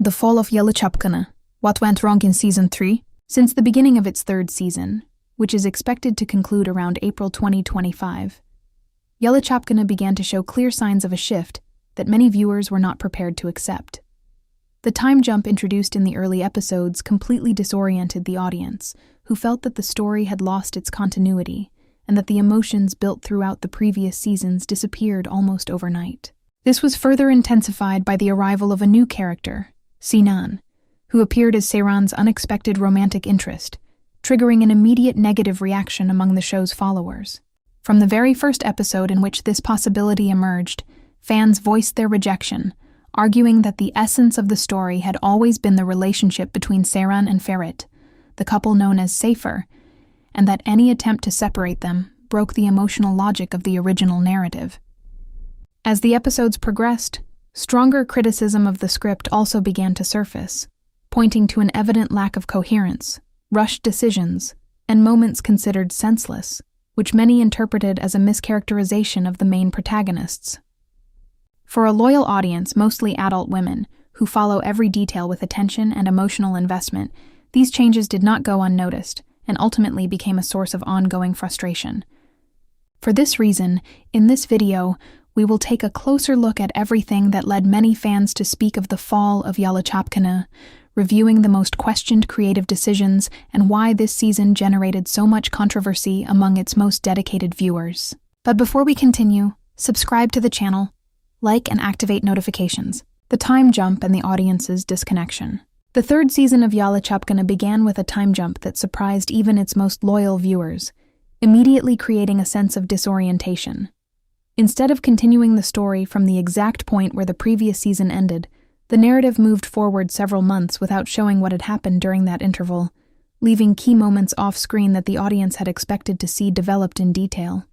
the fall of Yalı Çapkını, what went wrong in Season 3? Since the beginning of its third season, which is expected to conclude around April 2025, Yalı Çapkını began to show clear signs of a shift that many viewers were not prepared to accept. The time jump introduced in the early episodes completely disoriented the audience, who felt that the story had lost its continuity and that the emotions built throughout the previous seasons disappeared almost overnight. This was further intensified by the arrival of a new character, Sinan, who appeared as Seyran's unexpected romantic interest, triggering an immediate negative reaction among the show's followers. From the very first episode in which this possibility emerged, fans voiced their rejection, arguing that the essence of the story had always been the relationship between Seyran and Ferit, the couple known as SeyFer, and that any attempt to separate them broke the emotional logic of the original narrative. As the episodes progressed, stronger criticism of the script also began to surface, pointing to an evident lack of coherence, rushed decisions, and moments considered senseless, which many interpreted as a mischaracterization of the main protagonists. For a loyal audience, mostly adult women, who follow every detail with attention and emotional investment, these changes did not go unnoticed and ultimately became a source of ongoing frustration. For this reason, in this video, we will take a closer look at everything that led many fans to speak of the fall of Yalı Çapkını, reviewing the most questioned creative decisions and why this season generated so much controversy among its most dedicated viewers. But before we continue, subscribe to the channel, like and activate notifications. The time jump and the audience's disconnection. The third season of Yalı Çapkını began with a time jump that surprised even its most loyal viewers, immediately creating a sense of disorientation. Instead of continuing the story from the exact point where the previous season ended, the narrative moved forward several months without showing what had happened during that interval, leaving key moments off-screen that the audience had expected to see developed in detail.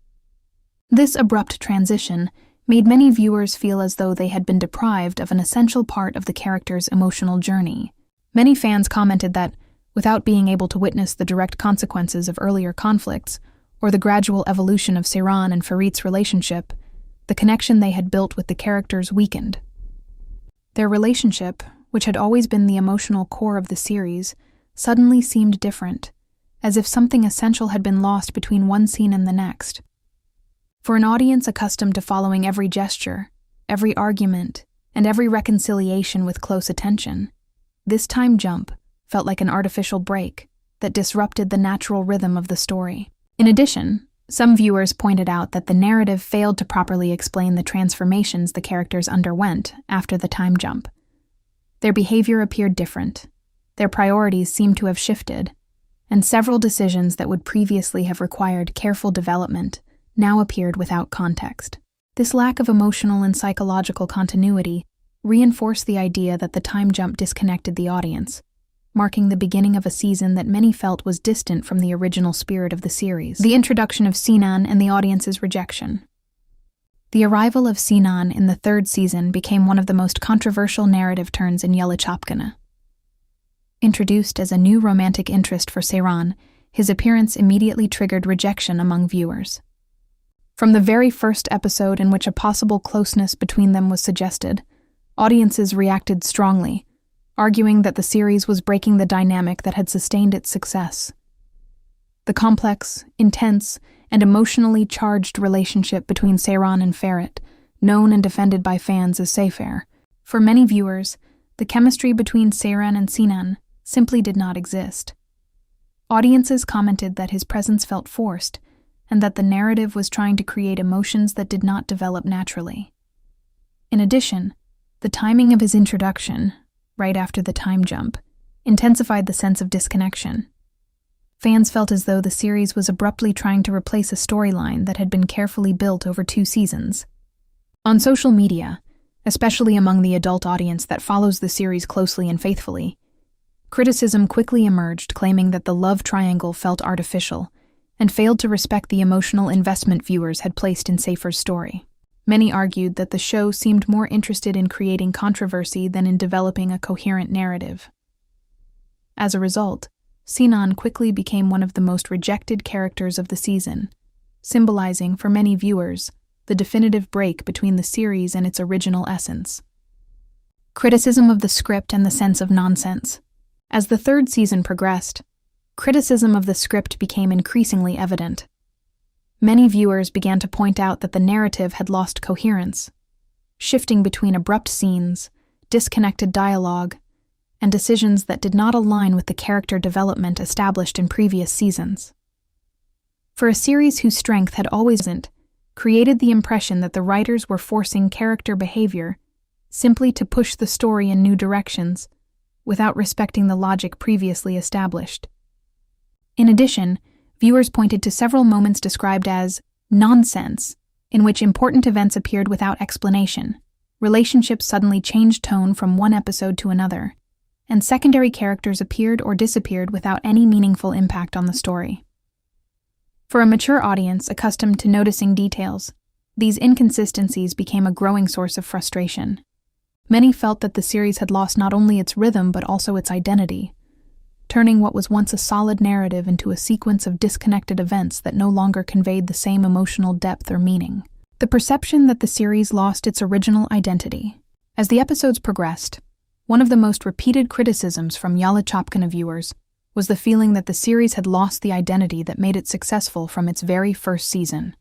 This abrupt transition made many viewers feel as though they had been deprived of an essential part of the character's emotional journey. Many fans commented that, without being able to witness the direct consequences of earlier conflicts, or the gradual evolution of Seyran and Ferit's relationship, the connection they had built with the characters weakened. Their relationship, which had always been the emotional core of the series, suddenly seemed different, as if something essential had been lost between one scene and the next. For an audience accustomed to following every gesture, every argument, and every reconciliation with close attention, this time jump felt like an artificial break that disrupted the natural rhythm of the story. In addition, some viewers pointed out that the narrative failed to properly explain the transformations the characters underwent after the time jump. Their behavior appeared different, their priorities seemed to have shifted, and several decisions that would previously have required careful development now appeared without context. This lack of emotional and psychological continuity reinforced the idea that the time jump disconnected the audience, marking the beginning of a season that many felt was distant from the original spirit of the series. The introduction of Sinan and the audience's rejection. The arrival of Sinan in the third season became one of the most controversial narrative turns in Yalı Çapkını. Introduced as a new romantic interest for Seyran, his appearance immediately triggered rejection among viewers. From the very first episode in which a possible closeness between them was suggested, audiences reacted strongly, arguing that the series was breaking the dynamic that had sustained its success. The complex, intense, and emotionally charged relationship between Seyran and Ferit, known and defended by fans as SeyFer. For many viewers, the chemistry between Seyran and Sinan simply did not exist. Audiences commented that his presence felt forced, and that the narrative was trying to create emotions that did not develop naturally. In addition, the timing of his introduction, right after the time jump, intensified the sense of disconnection. Fans felt as though the series was abruptly trying to replace a storyline that had been carefully built over 2 seasons. On social media, especially among the adult audience that follows the series closely and faithfully, criticism quickly emerged claiming that the love triangle felt artificial and failed to respect the emotional investment viewers had placed in SeyFer's story. Many argued that the show seemed more interested in creating controversy than in developing a coherent narrative. As a result, Sinan quickly became one of the most rejected characters of the season, symbolizing for many viewers the definitive break between the series and its original essence. Criticism of the script and the sense of nonsense. As the third season progressed, criticism of the script became increasingly evident. Many viewers began to point out that the narrative had lost coherence, shifting between abrupt scenes, disconnected dialogue, and decisions that did not align with the character development established in previous seasons. For a series whose strength had always created the impression that the writers were forcing character behavior simply to push the story in new directions, without respecting the logic previously established. In addition, viewers pointed to several moments described as nonsense, in which important events appeared without explanation. Relationships suddenly changed tone from one episode to another, and secondary characters appeared or disappeared without any meaningful impact on the story. For a mature audience accustomed to noticing details, these inconsistencies became a growing source of frustration. Many felt that the series had lost not only its rhythm but also its identity, turning what was once a solid narrative into a sequence of disconnected events that no longer conveyed the same emotional depth or meaning. The perception that the series lost its original identity. As the episodes progressed, one of the most repeated criticisms from Yalı Çapkını viewers was the feeling that the series had lost the identity that made it successful from its very first season.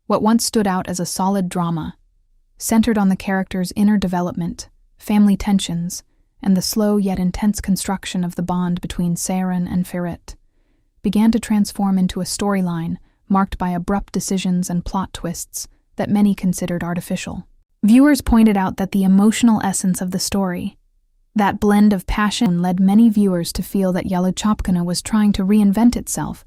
What once stood out as a solid drama, centered on the characters' inner development, family tensions, and the slow yet intense construction of the bond between Seyran and Ferit, began to transform into a storyline marked by abrupt decisions and plot twists that many considered artificial. Viewers pointed out that the emotional essence of the story, that blend of passion, led many viewers to feel that Yalı Çapkını was trying to reinvent itself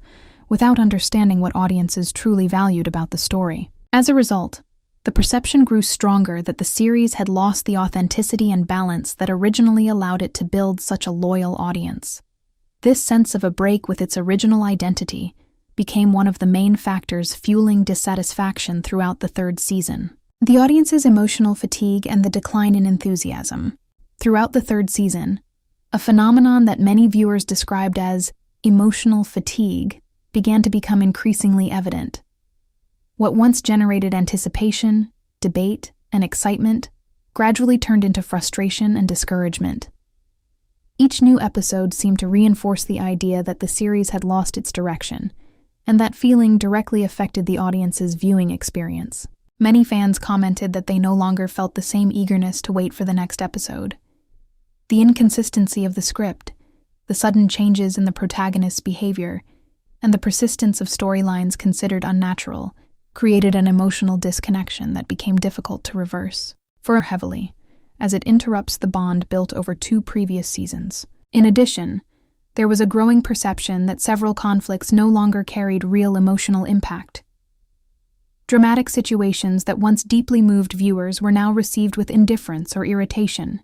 without understanding what audiences truly valued about the story. As a result, the perception grew stronger that the series had lost the authenticity and balance that originally allowed it to build such a loyal audience. This sense of a break with its original identity became one of the main factors fueling dissatisfaction throughout the third season. The audience's emotional fatigue and the decline in enthusiasm. Throughout the third season, a phenomenon that many viewers described as emotional fatigue began to become increasingly evident. What once generated anticipation, debate, and excitement gradually turned into frustration and discouragement. Each new episode seemed to reinforce the idea that the series had lost its direction, and that feeling directly affected the audience's viewing experience. Many fans commented that they no longer felt the same eagerness to wait for the next episode. The inconsistency of the script, the sudden changes in the protagonist's behavior, and the persistence of storylines considered unnatural created an emotional disconnection that became difficult to reverse, heavily, as it interrupts the bond built over 2 previous seasons. In addition, there was a growing perception that several conflicts no longer carried real emotional impact. Dramatic situations that once deeply moved viewers were now received with indifference or irritation,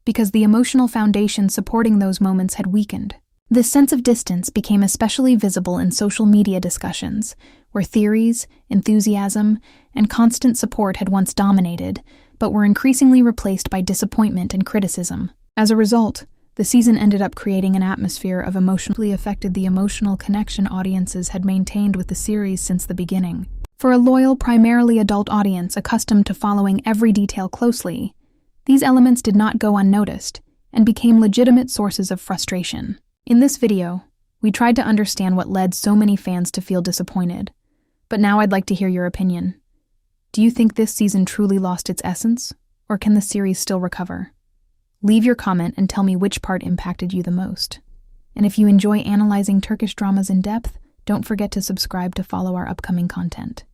because the emotional foundation supporting those moments had weakened. This sense of distance became especially visible in social media discussions, where theories, enthusiasm, and constant support had once dominated, but were increasingly replaced by disappointment and criticism. As a result, the season ended up creating an atmosphere of emotionally affected the emotional connection audiences had maintained with the series since the beginning. For a loyal, primarily adult audience accustomed to following every detail closely, these elements did not go unnoticed and became legitimate sources of frustration. In this video, we tried to understand what led so many fans to feel disappointed, but now I'd like to hear your opinion. Do you think this season truly lost its essence, or can the series still recover? Leave your comment and tell me which part impacted you the most. And if you enjoy analyzing Turkish dramas in depth, don't forget to subscribe to follow our upcoming content.